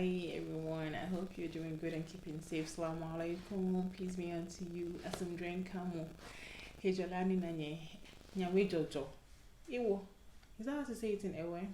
Hi everyone, I hope you're doing good and keeping safe. Salaam alaikum, peace be unto you. Asum drink kamo. Hejolani nanye. Nyame jojo. Ewo. Is that how to say it in Ewe?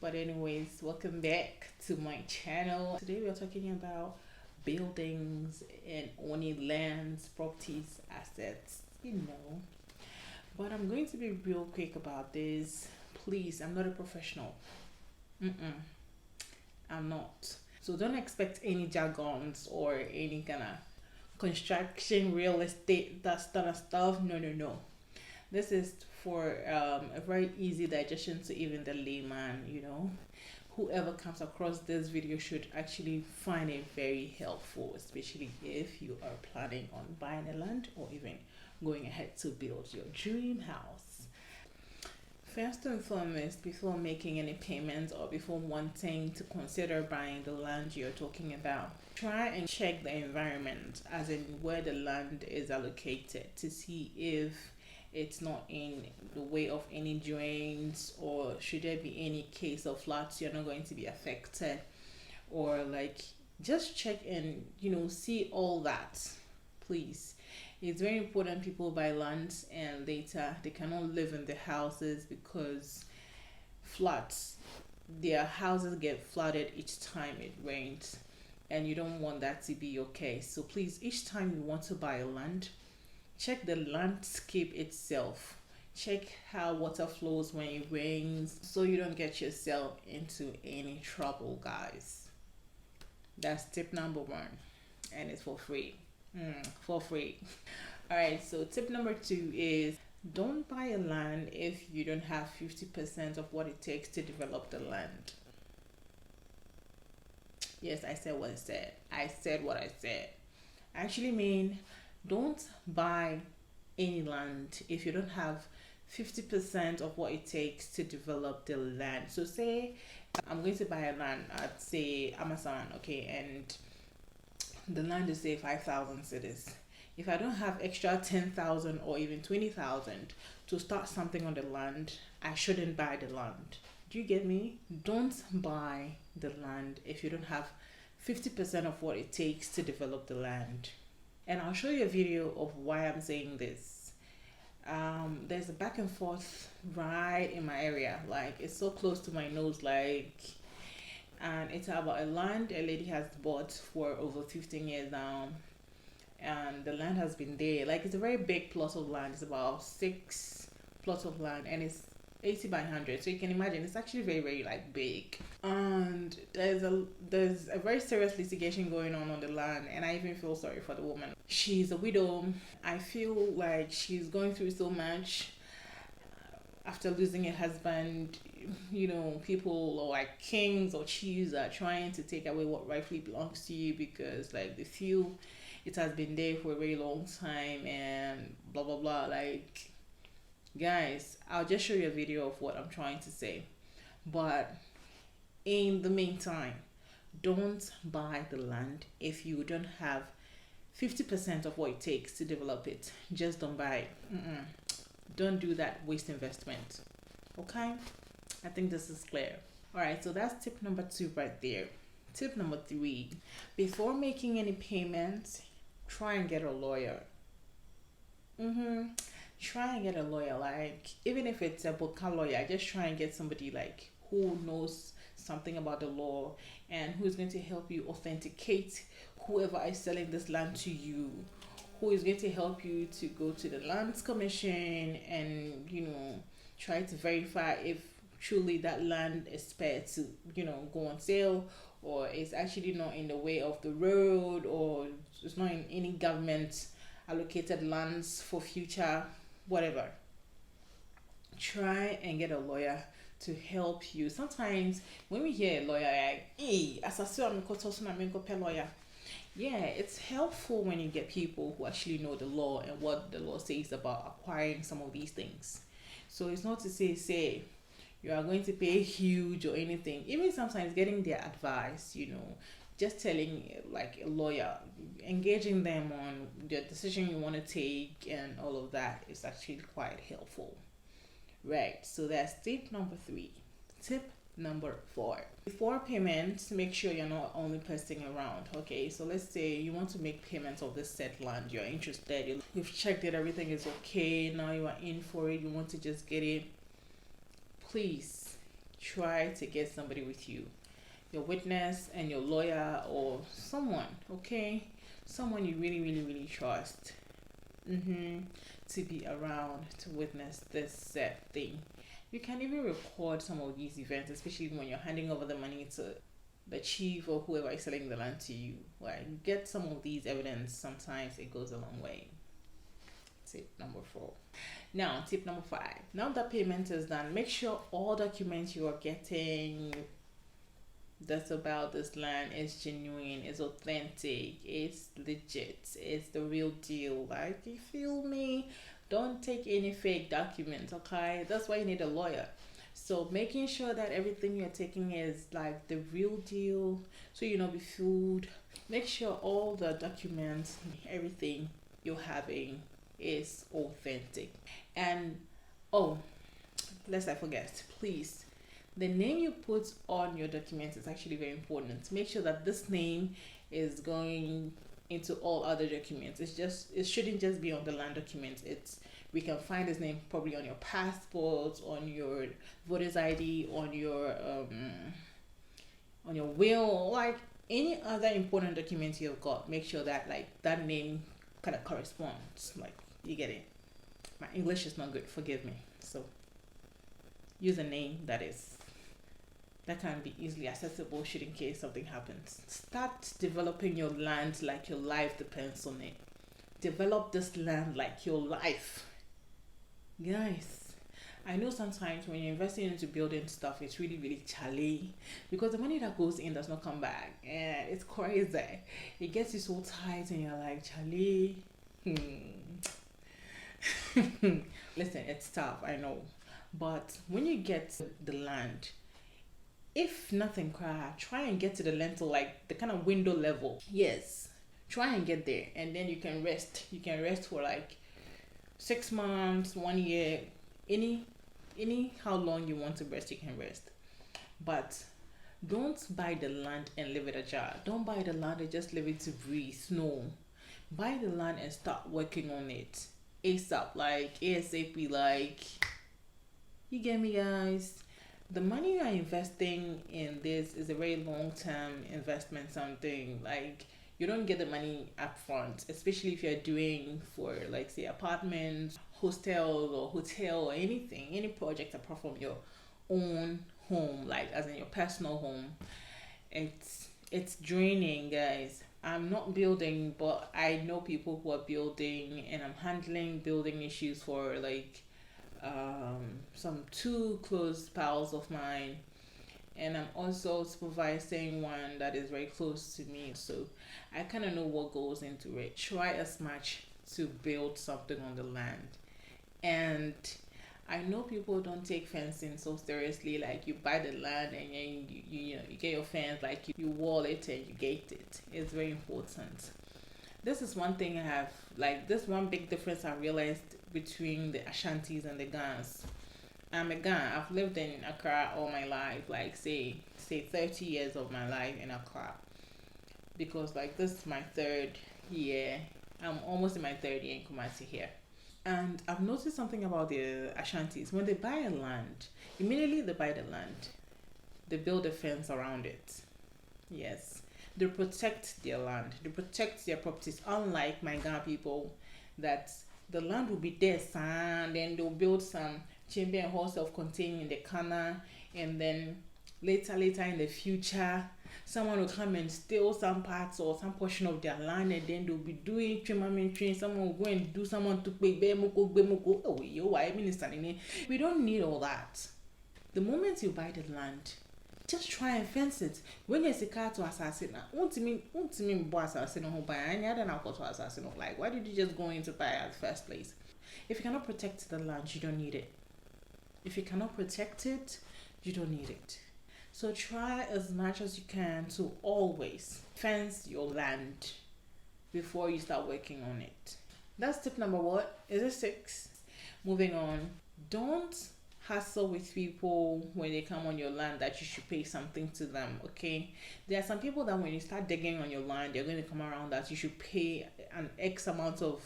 But anyways, welcome back to my channel. Today we are talking about buildings and owning lands, properties, assets, But I'm going to be real quick about this. Please, I'm not a professional. I'm not. So don't expect any jargons or any kind of construction, real estate, that kind of stuff. No. This is for a very easy digestion to even the layman. Whoever comes across this video should actually find it very helpful, especially if you are planning on buying a land or even going ahead to build your dream house. First and foremost, before making any payments or before wanting to consider buying the land you're talking about, try and check the environment, as in where the land is allocated, to see if it's not in the way of any drains, or should there be any case of floods you're not going to be affected, or just check and see all that, please. It's very important people buy lands and later they cannot live in the houses because floods. Their houses get flooded each time it rains, and you don't want that to be okay. So please, each time you want to buy a land, check the landscape itself. Check how water flows when it rains so you don't get yourself into any trouble, guys. That's tip number one, and it's for free. For free. All right, so tip number 2 is don't buy a land if you don't have 50% of what it takes to develop the land. Yes, I said what I said. I said what I said. I actually mean, don't buy any land if you don't have 50% of what it takes to develop the land. So say I'm going to buy a land at, say, Amazon, okay, and the land is, say, 5,000 cedis. If I don't have extra 10,000 or even 20,000 to start something on the land, I shouldn't buy the land. Do you get me? Don't buy the land if you don't have 50% of what it takes to develop the land. And I'll show you a video of why I'm saying this. There's a back and forth right in my area. It's so close to my nose, and it's about a land a lady has bought for over 15 years now, and the land has been there. It's a very big plot of land. It's about 6 plots of land, and it's 80 by 100, so you can imagine it's actually very, very big. And there's a very serious litigation going on the land, and I even feel sorry for the woman. She's a widow. I feel like she's going through so much after losing her husband. People like kings or chiefs are trying to take away what rightfully belongs to you because they feel it has been there for a very long time and blah blah blah. Guys, I'll just show you a video of what I'm trying to say. But in the meantime, don't buy the land if you don't have 50% of what it takes to develop it. Just don't buy it. Don't do that. Waste investment. Okay? I think this is clear. Alright, so that's tip number 2 right there. Tip number 3. Before making any payments, try and get a lawyer. Try and get a lawyer. Even if it's a book lawyer, just try and get somebody who knows something about the law and who's going to help you authenticate whoever is selling this land to you, who is going to help you to go to the Lands Commission and try to verify if truly that land is spared to go on sale, or it's actually not in the way of the road, or it's not in any government allocated lands for future whatever. Try and get a lawyer to help you. Sometimes when we hear a lawyer, lawyer, yeah, it's helpful when you get people who actually know the law and what the law says about acquiring some of these things. So it's not to say you are going to pay huge or anything. Even sometimes getting their advice, just telling a lawyer, engaging them on the decision you want to take and all of that is actually quite helpful. Right, so that's tip number 3. Tip Number 4. Before payments, make sure you're not only passing around. Okay, so let's say you want to make payments of this set land, you're interested, you've checked it, everything is okay, now you are in for it, you want to just get it. Please try to get somebody with you, your witness and your lawyer, or someone, okay? Someone you really, really, really trust, to be around to witness this set thing. You can even record some of these events, especially when you're handing over the money to the chief or whoever is selling the land to you. Like, get some of these evidence. Sometimes it goes a long way. Tip number 4. Now, tip number 5. Now that payment is done, make sure all documents you are getting that's about this land is genuine, is authentic, it's legit, it's the real deal. Like, you feel me? Don't take any fake documents, okay? That's why you need a lawyer. So making sure that everything you're taking is like the real deal, so you not be fooled. Make sure all the documents, everything you're having is authentic. And oh, lest I forget, please, the name you put on your documents is actually very important. Make sure that this name is going into all other documents. It shouldn't just be on the land documents. We can find his name probably on your passport, on your voter's ID, on your will, like any other important documents you've got. Make sure that like that name kind of corresponds. Like, you get it. My English is not good, forgive me. So use a name that can be easily accessible should in case something happens. Start developing your land like your life depends on it. Develop this land like your life. Guys, I know sometimes when you're investing into building stuff, it's really, really challenging because the money that goes in does not come back. And it's crazy. It gets you so tight and you're like, Charlie. Listen, it's tough, I know. But when you get the land, if nothing try and get to the lintel, like the kind of window level. Yes, try and get there, and then you can rest. You can rest for like 6 months, 1 year, any how long you want to rest, you can rest. But don't buy the land and leave it ajar. Don't buy the land and just leave it to breathe. No, buy the land and start working on it ASAP, like ASAP. Like, you get me, guys? The money you are investing in this is a very long-term investment. Something like, you don't get the money up front, especially if you're doing for like say apartments, hostels, or hotel, or anything, any project apart from your own home, like as in your personal home. It's draining, guys. I'm not building, but I know people who are building, and I'm handling building issues for like some 2 close pals of mine, and I'm also supervising one that is very close to me, so I kind of know what goes into it. Try as much to build something on the land. And I know people don't take fencing so seriously. Like, you buy the land and then you get your fence, like you wall it and you gate it. It's very important. This is one thing I have, like, this one big difference I realized between the Ashantis and the Gans. I'm a Gan. I've lived in Accra all my life, like say 30 years of my life in Accra. Because like this is my 3rd year. I'm almost in my 3rd year in Kumasi here. And I've noticed something about the Ashantis. When they buy a land, immediately they buy the land. They build a fence around it. Yes. They protect their land. They protect their properties. Unlike my Ghana people, that the land will be there, and then they'll build some chamber and hall self-contained in the corner, and then later in the future, someone will come and steal some parts or some portion of their land, and then they'll be doing train. Someone will go and do someone to pay bemoko. Oh, why minister? We don't need all that. The moment you buy the land, just try and fence it. When you see car to assassin, won't mean boss assassin who buy any other now to assassin. Like, why did you just go into buy at the first place? If you cannot protect the land, you don't need it. If you cannot protect it, you don't need it. So try as much as you can to always fence your land before you start working on it. That's tip number what? Is it 6? Moving on. Don't hassle with people when they come on your land that you should pay something to them. Okay, there are some people that when you start digging on your land, they're going to come around that you should pay an X amount of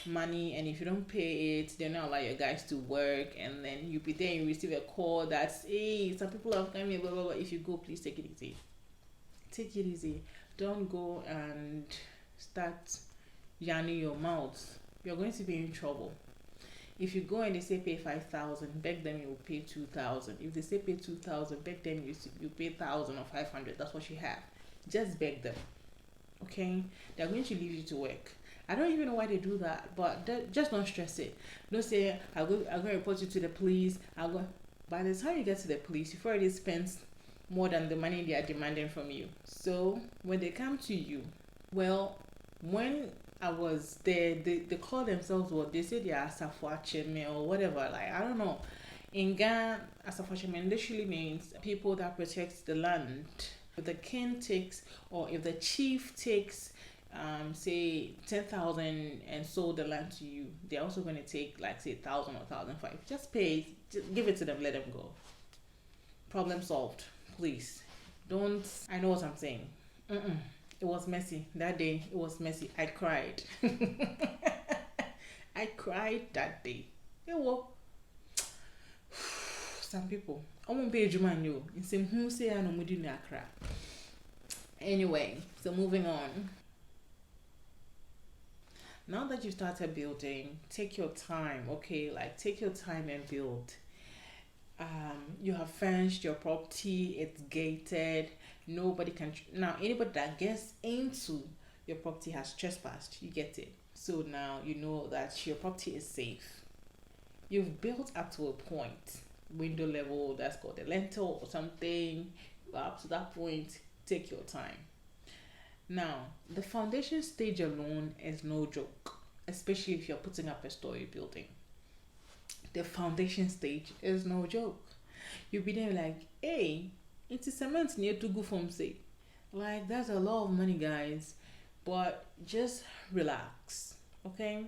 money, and if you don't pay it, they're not allow your guys to work, and then you be there and you receive a call that's, hey, some people have come here, blah blah blah. If you go, please take it easy. Take it easy. Don't go and start yarning your mouth. You're going to be in trouble. If you go and they say pay 5,000, beg them you will pay 2,000. If they say pay 2,000, beg them you pay 1,000 or 500. That's what you have. Just beg them. Okay, they're going to leave you to work. I don't even know why they do that, but just don't stress it. Don't say I'm going to report you to the police. By the time you get to the police, you've already spent more than the money they are demanding from you. So when they come to you, well, when I was there, they call themselves what they say they are Asafuacheme or whatever. Like, I don't know. In Ghana, Asafuacheme literally means people that protect the land. If the king takes, or if the chief takes, say 10,000 and sold the land to you, they're also going to take like say 1,000 or 1,500. Just pay, just give it to them, let them go. Problem solved. Please, don't. I know what I'm saying. It was messy that day. It was messy. I cried. I cried that day. It was some people. I won't pay you man you. It's him who say I know we do not cry. Anyway, so moving on. Now that you started building, take your time, okay? Like, take your time and build. You have fenced your property, it's gated. Nobody can now anybody that gets into your property has trespassed. You get it. So now you know that your property is safe. You've built up to a point, window level, that's called a lintel or something. Up to that point, take your time. Now, the foundation stage alone is no joke, especially if you're putting up a story building. The foundation stage is no joke. You'll be there like, hey, it's a cement near to go from say. Like, that's a lot of money, guys. But just relax, okay?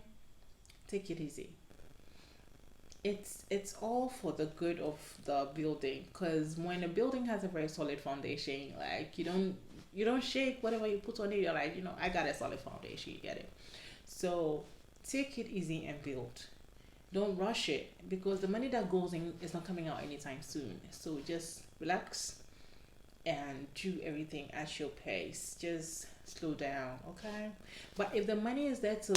Take it easy. It's all for the good of the building, because when a building has a very solid foundation, like you don't shake whatever you put on it. You're like, I got a solid foundation. You get it. So take it easy and build. Don't rush it, because the money that goes in is not coming out anytime soon. So just relax and do everything at your pace. Just slow down, okay? But if the money is there to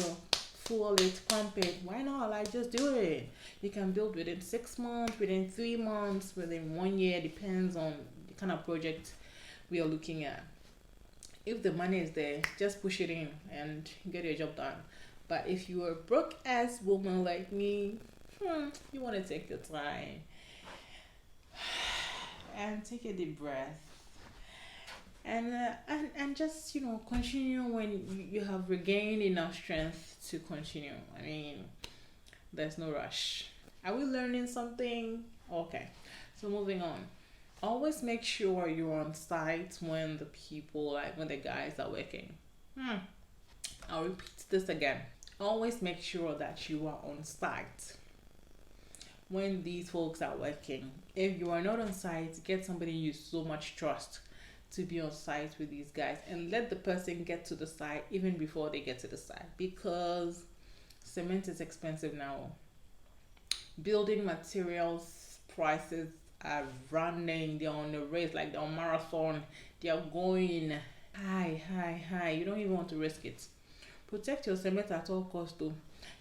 fuel it, pump it, why not? Like, just do it. You can build within 6 months, within 3 months, within 1 year. Depends on the kind of project we are looking at. If the money is there, just push it in and get your job done. But if you are a broke ass woman like me, you want to take your time and take a deep breath, and just continue when you have regained enough strength to continue. I mean, there's no rush. Are we learning something? Okay, so moving on. Always make sure you're on site when the guys are working. I'll repeat this again. Always make sure that you are on site when these folks are working. If you are not on site, get somebody you so much trust to be on site with these guys, and let the person get to the site even before they get to the site, because cement is expensive now. Building materials prices are running. They're on a race, like they're on marathon. They are going high. You don't even want to risk it. Protect your cement at all costs though.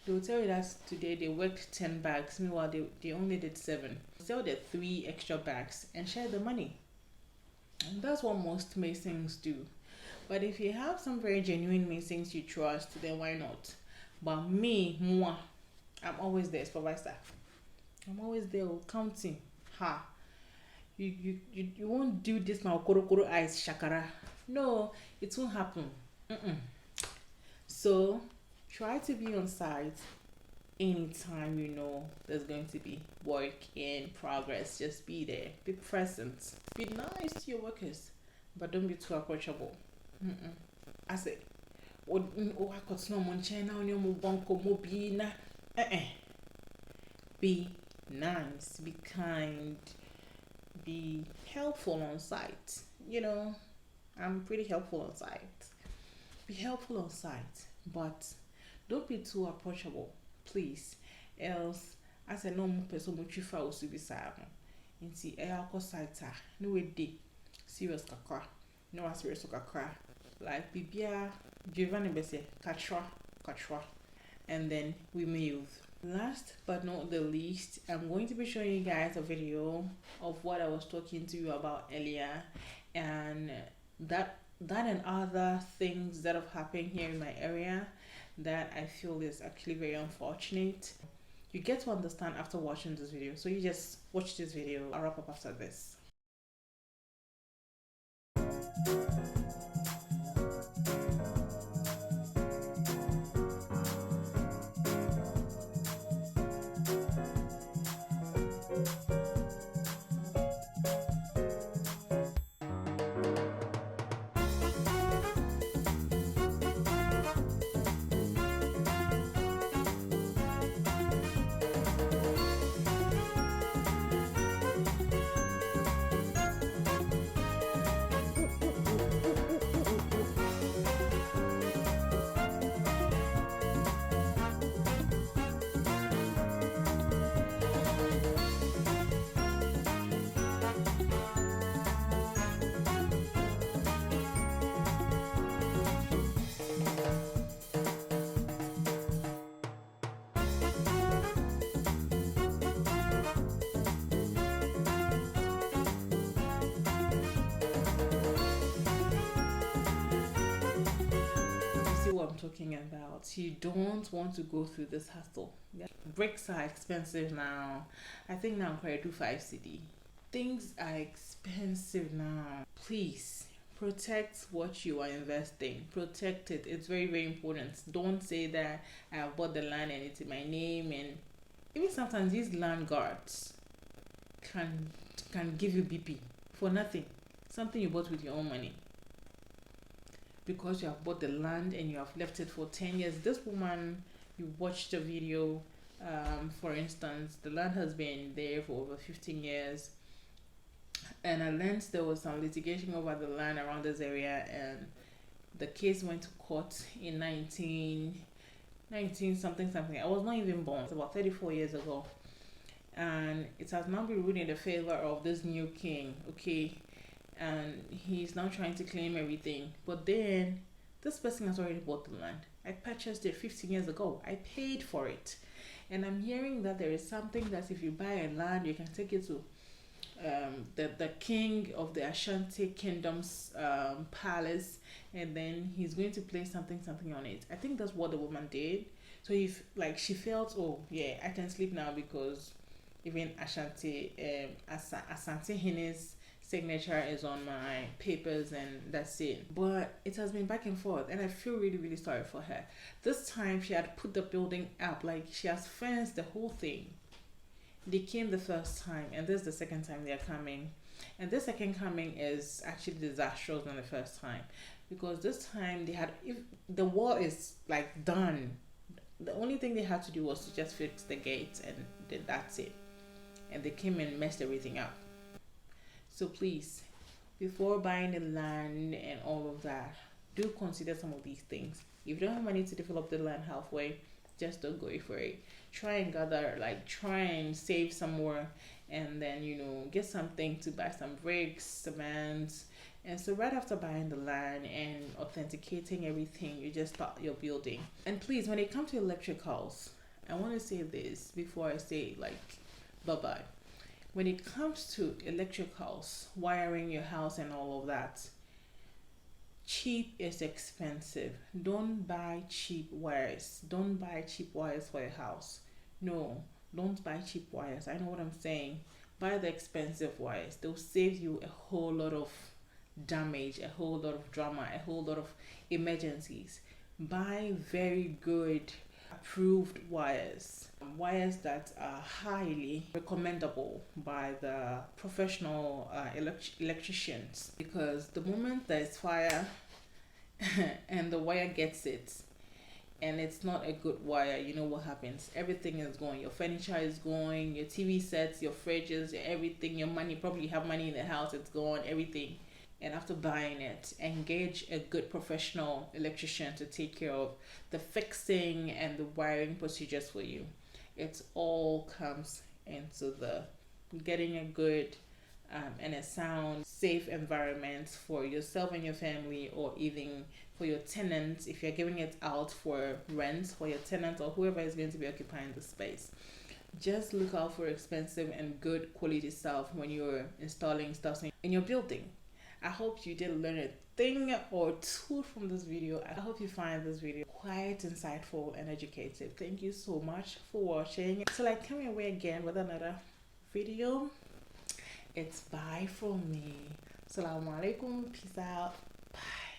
They will tell you that today they worked 10 bags, meanwhile they only did 7. Sell the 3 extra bags and share the money. And that's what most masons do. But if you have some very genuine masons you trust, then why not? But moi, I'm always there, supervisor. I'm always there counting. You won't do this now, koro eyes shakara. No, it won't happen. So try to be on site anytime there's going to be work in progress. Just be there, be present, be nice to your workers, but don't be too approachable. I say, I got no money now. Be nice, be kind, be helpful on site. You know, I'm pretty helpful on site. Be helpful on site, but don't be too approachable, please. Else, as a normal person, what you feel to be sad. Nti ɛyɛ akɔ site a ne wadi serious kakra no was serious kakra like bibia Giovanni bese katra and then we move. Last but not the least, I'm going to be showing you guys a video of what I was talking to you about earlier, and that and other things that have happened here in my area that I feel is actually very unfortunate. You get to understand after watching this video, so you just watch this video. I'll wrap up after this. What I'm talking about. You don't want to go through this hassle. Bricks are expensive now. I think now I do 5 cedi. Things are expensive now. Please protect what you are investing. Protect it. It's very, very important. Don't say that I have bought the land and it's in my name, and even sometimes these land guards can give you BP for nothing. Something you bought with your own money. Because you have bought the land and you have left it for 10 years. This woman, you watched the video, for instance, the land has been there for over 15 years. And I learned there was some litigation over the land around this area, and the case went to court in 19 something. I was not even born. It's about 34 years ago. And it has now been ruled in the favor of this new king, okay? And he's now trying to claim everything. But then this person has already bought the land. I purchased it 15 years ago. I paid for it. And I'm hearing that there is something that if you buy a land, you can take it to the king of the Ashanti Kingdom's palace, and then he's going to place something on it. I think that's what the woman did. So if like she felt, oh yeah, I can sleep now because even Ashanti Asante Henne's signature is on my papers, and that's it. But it has been back and forth, and I feel really, really sorry for her. This time she had put the building up, like she has fenced the whole thing. They came the first time, and this is the second time they are coming. And this second coming is actually disastrous than the first time, because this time they had, if the wall is like done, the only thing they had to do was to just fix the gates, and then that's it. And they came and messed everything up. So please, before buying the land and all of that, do consider some of these things. If you don't have money to develop the land halfway, just don't go for it. Try and gather, like try and save some more, and then get something to buy some bricks, cement. And so right after buying the land and authenticating everything, you just start your building. And please, when it comes to electricals, I want to say this before I say bye-bye. When it comes to electricals, wiring your house and all of that, cheap is expensive. Don't buy cheap wires. Don't buy cheap wires for your house. No, don't buy cheap wires. I know what I'm saying. Buy the expensive wires. They'll save you a whole lot of damage, a whole lot of drama, a whole lot of emergencies. Buy very good approved wires that are highly recommendable by the professional electricians, because the moment there's fire and the wire gets it, and it's not a good wire, you know what happens? Everything is going. Your furniture is going, your TV sets, your fridges, your everything, your money. Probably you have money in the house, it's gone, everything. And after buying it, engage a good professional electrician to take care of the fixing and the wiring procedures for you. It all comes into the getting a good and a sound, safe environment for yourself and your family, or even for your tenants if you're giving it out for rent for your tenant or whoever is going to be occupying the space. Just look out for expensive and good quality stuff when you're installing stuff in your building. I hope you did learn a thing or two from this video. I hope you find this video quite insightful and educative. Thank you so much for watching. So like coming away again with another video. It's bye from me. Assalamu alaikum. Peace out. Bye.